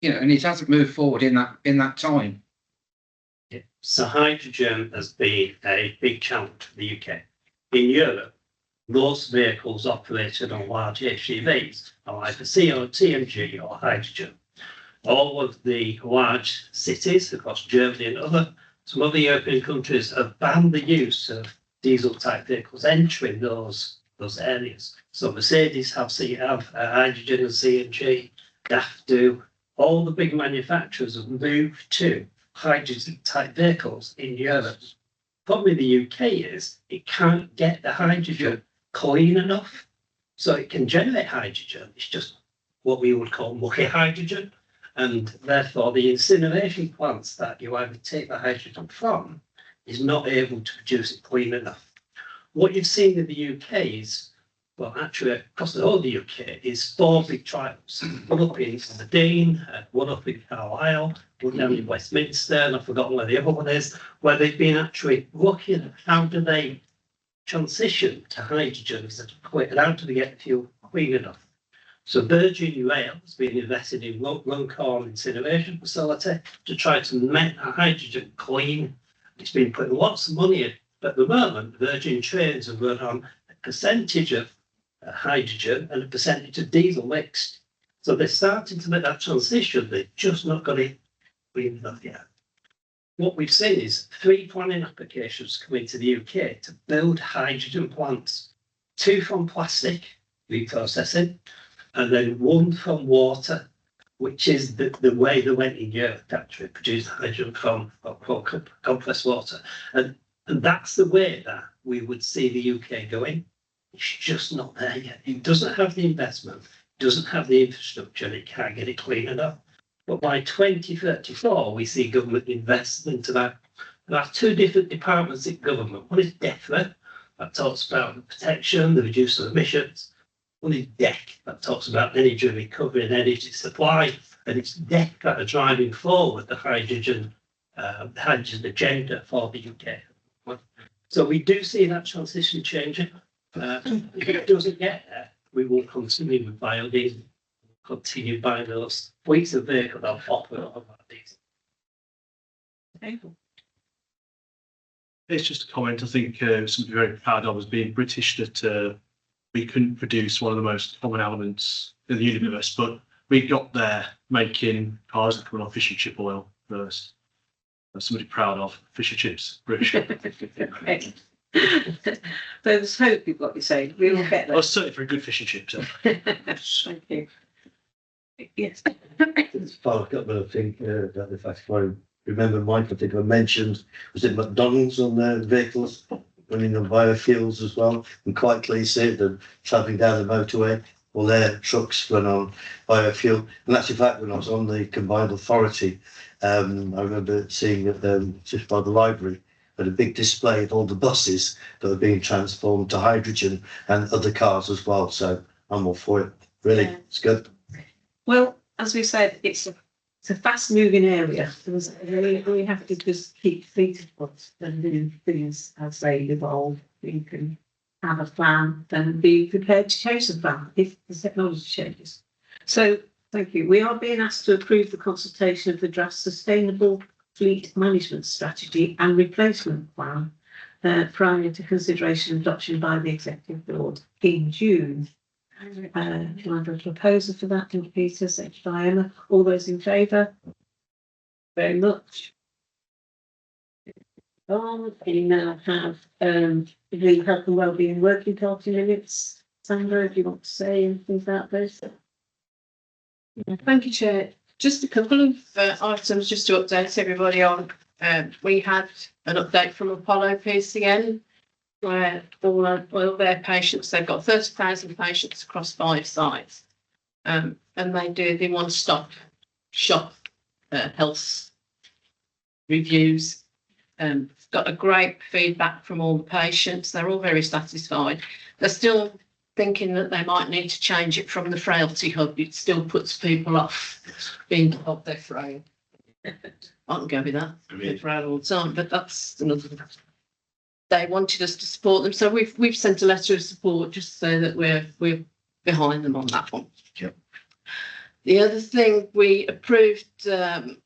it hasn't moved forward in that time. So hydrogen has been a big challenge for the UK. In Europe, most vehicles operated on large HGVs are either CNG or hydrogen. All of the large cities across Germany and some other European countries have banned the use of diesel type vehicles entering those areas. So Mercedes have hydrogen and CNG, DAF do. All the big manufacturers have moved to hydrogen type vehicles in Europe. Problem in the UK is it can't get the hydrogen clean enough, so it can generate hydrogen. It's just what we would call mucky hydrogen, and therefore the incineration plants that you either take the hydrogen from is not able to produce it clean enough. What you've seen in the UK is, well, actually across the whole of the UK, is 4 big trials. One up in Aberdeen, one up in Carlisle, one down in Westminster, and I've forgotten where the other one is, where they've been actually looking at how do they transition to hydrogen instead of quick, and how do they get the fuel clean enough. So Virgin Rail has been invested in Runcorn incineration facility to try to make hydrogen clean. It's been putting lots of money in, but at the moment, Virgin Trains have run on a percentage of hydrogen and a percentage of diesel mixed. So they're starting to make that transition. They've just not got it clean enough yet. What we've seen is 3 planning applications coming to the UK to build hydrogen plants, 2 from plastic reprocessing, and then 1 from water, which is the way they went in Europe to actually produce hydrogen from compressed water. And that's the way that we would see the UK going. It's just not there yet. It doesn't have the investment, doesn't have the infrastructure, and it can't get it clean enough. But by 2034, we see government investment into that. There are 2 different departments in government. One is DEFRA, that talks about the protection, the reduce of emissions. One is DEC, that talks about energy recovery and energy supply. And it's DEC that are driving forward the hydrogen agenda for the UK. So we do see that transition changing. If it doesn't get there, we will continue with biodiesel, continue buying those fleets of vehicles that operate on biodiesel. It's just a comment. I think something very proud of as being British that we couldn't produce one of the most common elements in the universe, but we got there making cars that come off fish and chip oil first. That's somebody proud of. Fish and chips, British. There's hope you've got to say. We will get there. I was certainly for a good fish and chips. Thank you. Yes. It's follow up, but I think that if I remember, Michael, I think I mentioned, was it McDonald's on their vehicles running on biofuels as well? And quite clearly see them travelling down the motorway, all their trucks run on biofuel. And that's in fact when I was on the combined authority, I remember seeing just by the library, but a big display of all the buses that are being transformed to hydrogen and other cars as well. So I'm all for it. Really, it's good. Well, as we said, it's a fast moving area. We have to just keep feet of foot and do things as they evolve. We can have a plan and be prepared to change the plan if the technology changes. So thank you. We are being asked to approve the consultation of the draft sustainable fleet management strategy and replacement plan prior to consideration and adoption by the executive board in June. Do you have a proposal for that? Thank you, Peter. Second by Emma. All those in favour? Very much. We now have the health and wellbeing working party minutes. Sandra, if you want to say anything about this. Thank you, Chair. Just a couple of items just to update everybody on. We had an update from Apollo PCN where all their patients, they've got 30,000 patients across 5 sites. and they do the one-stop shop health reviews. Got a great feedback from all the patients. They're all very satisfied. They're still thinking that they might need to change it from the frailty hub. It still puts people off being told they're frail. I can go with that. They're frail all the time, but that's another. They wanted us to support them, so we've sent a letter of support just so that we're behind them on that one. Yep. The other thing, we approved a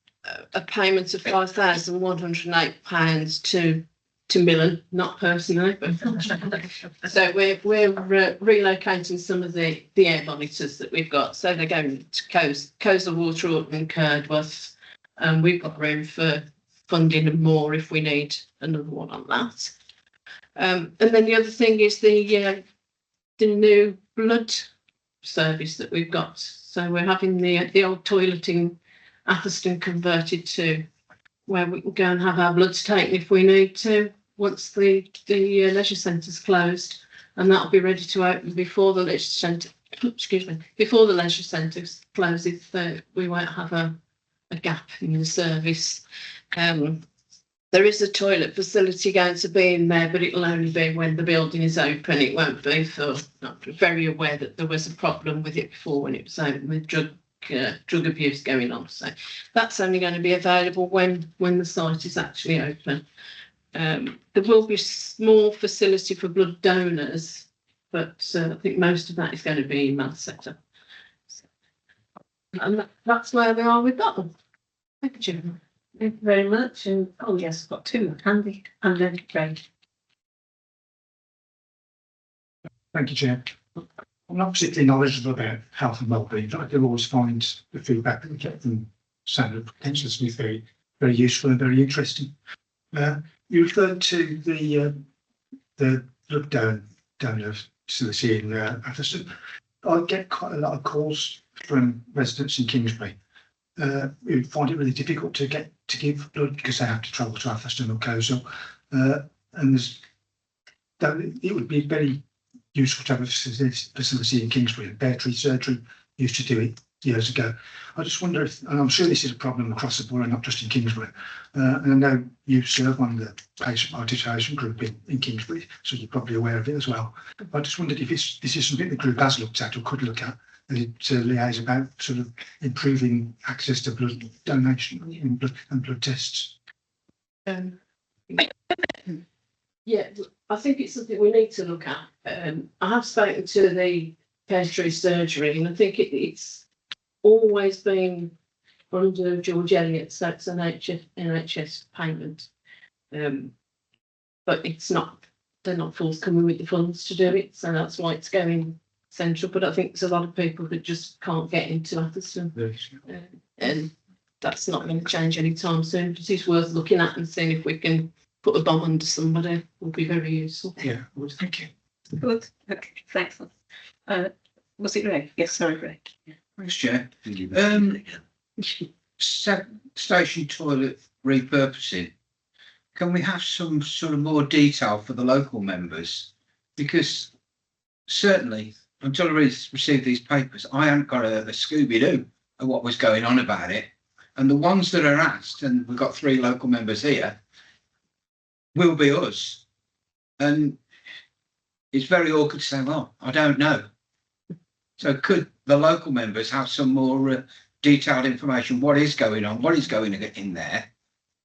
payment of £5,108 to Millen, not personally, but so we're relocating some of the air monitors that we've got. So they're going to Coleshill, Waterford and Curdworth. We've got room for funding and more if we need another one on that. And then the other thing is the new blood service that we've got. So we're having the old toilet in Atherstone converted to where we can go and have our bloods taken if we need to once the leisure centre's closed, and that'll be ready to open before the leisure centre. Excuse me, before the leisure centre closes, so we won't have a gap in the service. There is a toilet facility going to be in there, but it'll only be when the building is open. It won't be for. I'm very aware that there was a problem with it before when it was open with drug abuse going on. So that's only going to be available when the site is actually open. There will be a small facility for blood donors, but I think most of that is going to be in Manchester. And that's where we are with that one. Thank you. Thank you very much. And oh yes, I've got two handy and then Craig. Thank you, Chair. I'm not particularly knowledgeable about health and wellbeing, but I do always find the feedback that we get from Sandra potentially to be very, very useful and very interesting. You referred to the blood donor facility in Atherstone. I get quite a lot of calls from residents in Kingsbury who find it really difficult to give blood because they have to travel to Atherstone or Coleshill, and it would be very useful to have a facility in Kingsbury. Bear Tree Surgery used to do it years ago. I just wonder if, and I'm sure this is a problem across the board, not just in Kingsbury, and I know you serve on the patient participation group in Kingsbury, so you're probably aware of it as well. I just wondered if this is something the group has looked at or could look at, to liaise about sort of improving access to blood donation and blood tests. Yeah, I think it's something we need to look at. I have spoken to the Pear Tree Surgery, and I think it's always been under George Eliot, so it's an NHS payment. But they're not forthcoming with the funds to do it, so that's why it's going central. But I think there's a lot of people that just can't get into Atherstone, and that's not going to change anytime soon. But it's worth looking at and seeing if we can put a bomb under somebody. Will be very useful. Yeah, well, thank you. Good. Okay, thanks. Was it Ray? Yes, sorry, Ray. Thanks, Chair. Station toilet repurposing. Can we have some sort of more detail for the local members? Because certainly, until I received these papers, I hadn't got a Scooby-Doo of what was going on about it. And the ones that are asked, and we've got 3 local members here, will be us. And it's very awkward to say, well, I don't know. So could the local members have some more detailed information? What is going on? What is going in there?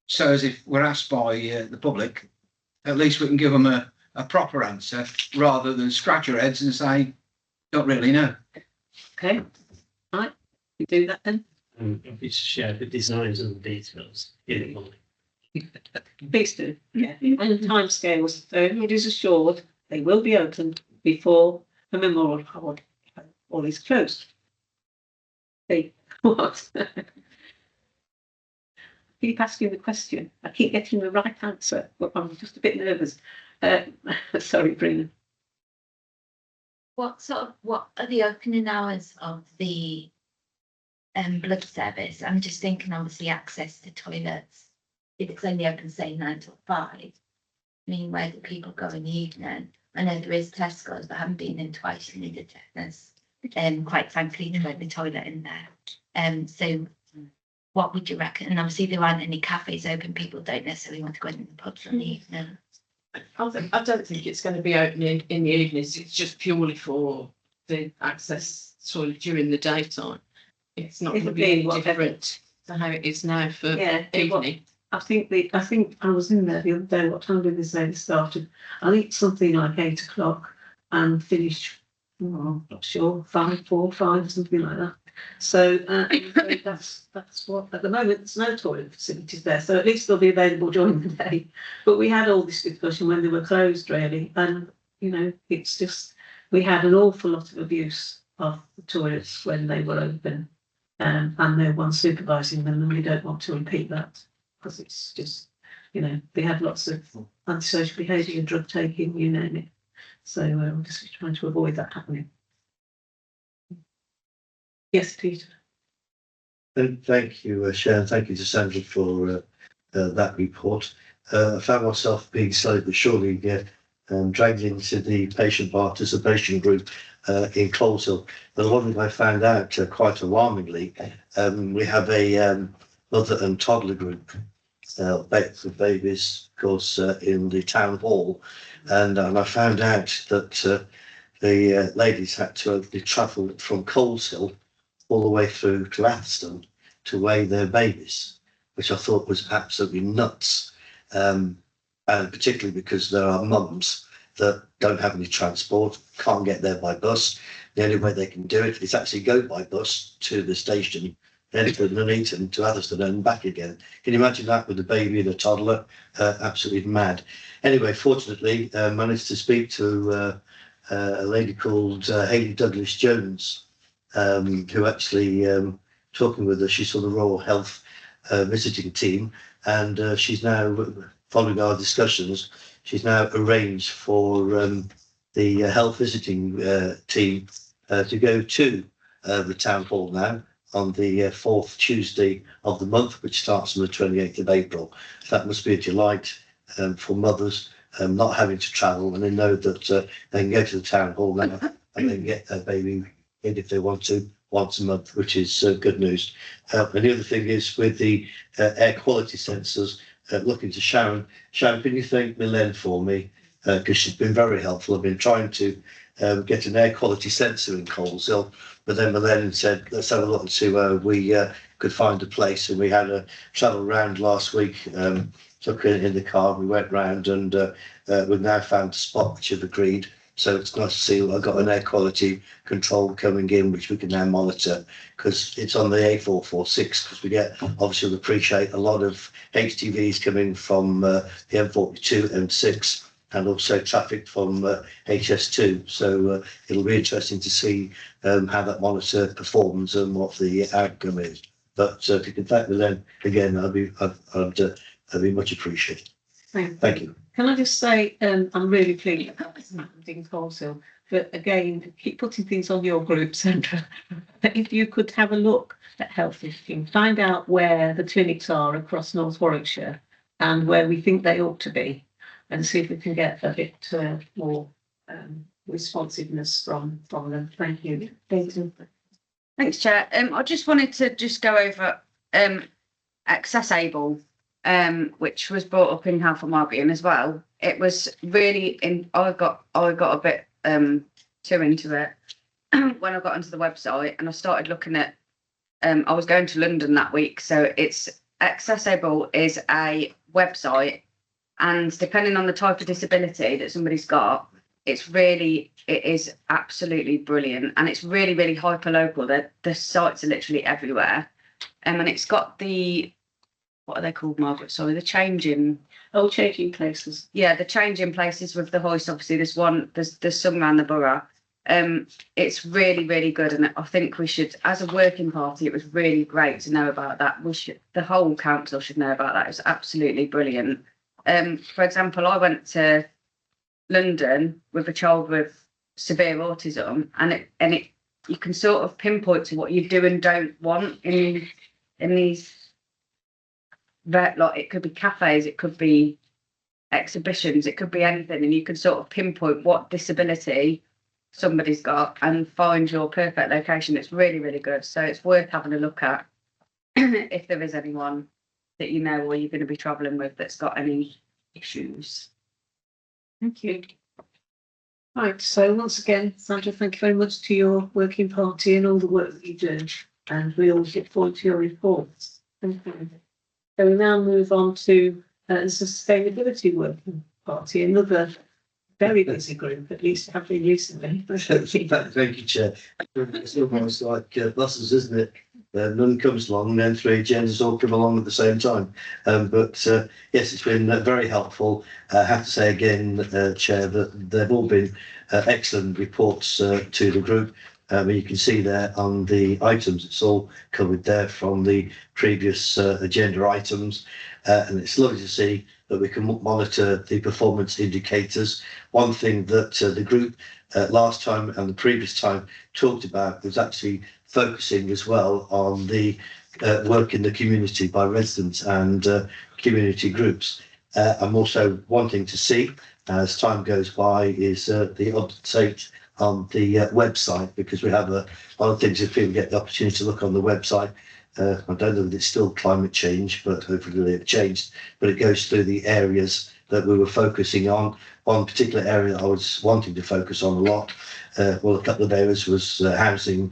So as if we're asked by the public, at least we can give them a proper answer rather than scratch our heads and say, don't really know. Okay, right, we do that then. If it's share the designs and the details in it, Molly. Please do, yeah. And timescales, so it is assured they will be open before the Memorial Hall is closed. Hey, what? Keep asking the question. I keep getting the right answer, but I'm just a bit nervous. Sorry, Brina. What are the opening hours of the blood service? I'm just thinking, obviously, access to toilets. If it's only open, say 9 till 5, I mean, where do people go in the evening? I know there is Tesco's, but I haven't been in twice. You need a tetanus quite frankly, to have the toilet in there. So what would you reckon? And obviously there aren't any cafes open, people don't necessarily want to go in the pubs in the evening. I don't think it's going to be open in the evenings. It's just purely for the access toilet during the daytime. It's not going to be any different to how it is now for evening. I think I was in there the other day. What time did this lady started? I think something like 8 o'clock and finished. I'm not sure, 5, 4, 5, something like that. So that's what at the moment there's no toilet facilities there. So at least they'll be available during the day. But we had all this discussion when they were closed, really, and it's just we had an awful lot of abuse of the toilets when they were open, and no one supervising them, and we don't want to repeat that because it's just they had lots of antisocial behaviour, drug taking, you name it. So we're just trying to avoid that happening. Yes, Peter. And thank you, Sharon. Thank you to Sandra for that report. I found myself being slowly but surely dragged into the patient participation group in Coleshill. But one thing I found out quite alarmingly, we have a mother and toddler group for babies, of course, in the town hall. And I found out that the ladies had to travel from Coleshill all the way through to Atherstone to weigh their babies, which I thought was absolutely nuts. And particularly because there are mums that don't have any transport, can't get there by bus. The only way they can do it is actually go by bus to the station, then to Nuneaton, to Atherstone and back again. Can you imagine that with a baby and a toddler? Absolutely mad. Anyway, fortunately, managed to speak to a lady called Hayley Douglas Jones, who actually talking with her, she's from the Royal Health visiting team, and she's now, following our discussions, she's now arranged for the health visiting team to go to the town hall now on the 4th Tuesday of the month, which starts on the 28th of April. That must be a delight for mothers not having to travel, and they know that they can go to the town hall now and then get their baby in if they want to once a month, which is good news. And the other thing is with the air quality sensors, looking to Sharon. Sharon, can you thank Milen for me? Because she's been very helpful. I've been trying to get an air quality sensor in Coleshill, but then Milen said, let's have a look and see where we could find a place. And we had a travel around last week, took it in the car, we went round, and we've now found a spot which have agreed. So it's nice to see I've got an air quality control coming in, which we can now monitor, because it's on the A446, because we get, obviously we appreciate a lot of HTVs coming from the M42, M6, and also traffic from HS2. So it'll be interesting to see how that monitor performs and what the outcome is. But if you can thank me then again, I'd be much appreciated. Thank you. Can I just say, I'm really pleased about this happened in Coleshill, but again, keep putting things on your group, Sandra. If you could have a look at health visiting, find out where the clinics are across North Warwickshire and where we think they ought to be, and see if we can get a bit more responsiveness from them. Thank you. Thanks, Chair. I just wanted to go over Accessable, which was brought up in Health and Wellbeing as well. It was really I got a bit too into it when I got onto the website, and I started looking at I was going to London that week, so it's Accessable is a website, and depending on the type of disability that somebody's got, it is absolutely brilliant, and it's really, really hyper local. The sites are literally everywhere, and it's got what are they called, Margaret? Sorry, the changing places. Yeah, the changing places with the hoist. Obviously, there's some around the borough. It's really, really good, and I think we should, as a working party, it was really great to know about that. The whole council should know about that. It's absolutely brilliant. For example, I went to London with a child with severe autism, and you can sort of pinpoint to what you do and don't want in these. Like it could be cafes, it could be exhibitions, it could be anything, and you can sort of pinpoint what disability somebody's got and find your perfect location. It's really, really good. So it's worth having a look at if there is anyone that you know or you're going to be travelling with that's got any issues. Thank you. Right, so once again, Sandra, thank you very much to your working party and all the work that you do. And we all look forward to your reports. Thank you. So we now move on to the Sustainability Working Party, another very busy group, at least have been recently. Thank you, Chair. It's almost like buses, isn't it? None comes along and then three agendas all come along at the same time. But yes, it's been very helpful. I have to say again, Chair, that they've all been excellent reports to the group. You can see there on the items, it's all covered there from the previous agenda items. And it's lovely to see that we can monitor the performance indicators. One thing that the group last time and the previous time talked about was actually focusing as well on the work in the community by residents and community groups. I'm also wanting to see, as time goes by, is the update on the website, because we have a lot of things if people get the opportunity to look on the website. I don't know that it's still climate change, but hopefully they've changed. But it goes through the areas that we were focusing on. One particular area I was wanting to focus on a lot, well, a couple of areas was housing,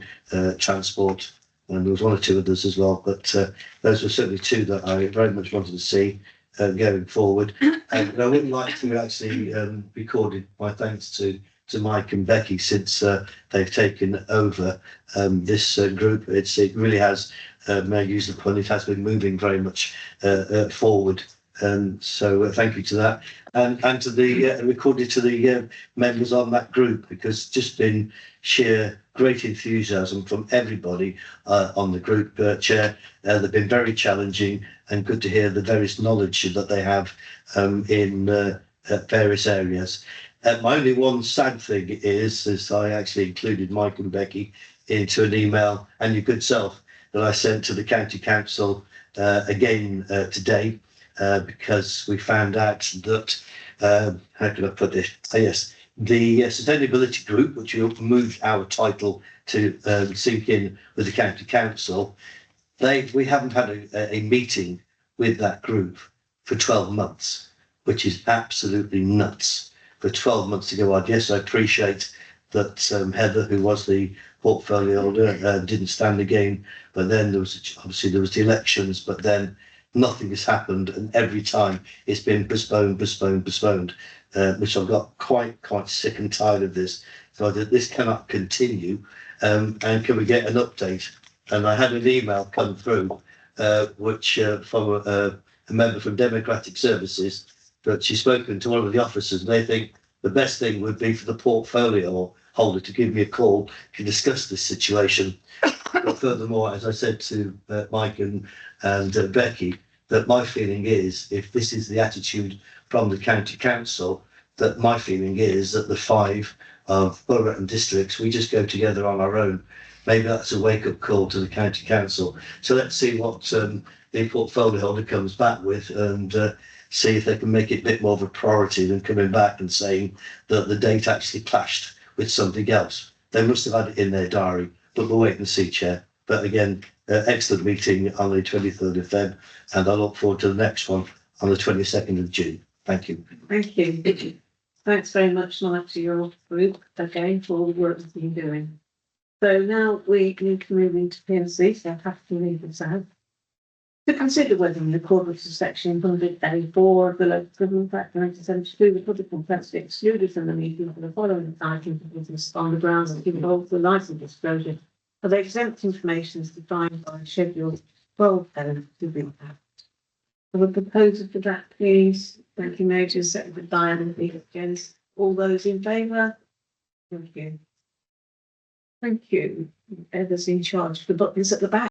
transport, and there was one or two others as well. But those were certainly two that I very much wanted to see going forward. And I would like to actually record my thanks to Mike and Becky since they've taken over this group. It really has, may I use the pun, it has been moving very much forward. So thank you to that, and to the recorded to the members on that group, because just been sheer great enthusiasm from everybody on the group. Chair, they've been very challenging, and good to hear the various knowledge that they have in various areas. My only one sad thing is I actually included Mike and Becky into an email, and your good self, that I sent to the County Council again today, because we found out that, how can I put this? Yes, the Sustainability Group, which we moved our title to sync in with the County Council, we haven't had a meeting with that group for 12 months, which is absolutely nuts. For 12 months to go on. Yes, I appreciate that Heather, who was the portfolio holder, didn't stand again, but then there was obviously the elections, but then nothing has happened, and every time it's been postponed, which I've got quite sick and tired of this. So that this cannot continue, and can we get an update? And I had an email come through, which from a member from Democratic Services, that she's spoken to one of the officers, and they think the best thing would be for the portfolio holder to give me a call to discuss this situation. But furthermore, as I said to Mike and Becky, that my feeling is, if this is the attitude from the County Council, that my feeling is that the 5 of borough and districts, we just go together on our own. Maybe that's a wake-up call to the County Council. So let's see what the portfolio holder comes back with, and see if they can make it a bit more of a priority than coming back and saying that the date actually clashed with something else. They must have had it in their diary, but we'll wait and see, Chair. But again, excellent meeting on the 23rd of Feb, and I look forward to the next one on the 22nd of June. Thank you. Thank you. Thanks very much, Mike, to your group again for all the work that you've been doing. So now we need to move into P&C, so I have to leave this out. To consider whether in accordance with section 100A4 of the Local Government Act 1972, the public interest be excluded from the meeting for the following items of business on the grounds that involve the license disclosure of the exempt information as defined by Schedule 12 of the Act. I would propose for that, please. Thank you, Major. Second with Diane and Peter Jens. All those in favour? Thank you. Thank you. Whoever's in charge of the buttons at the back.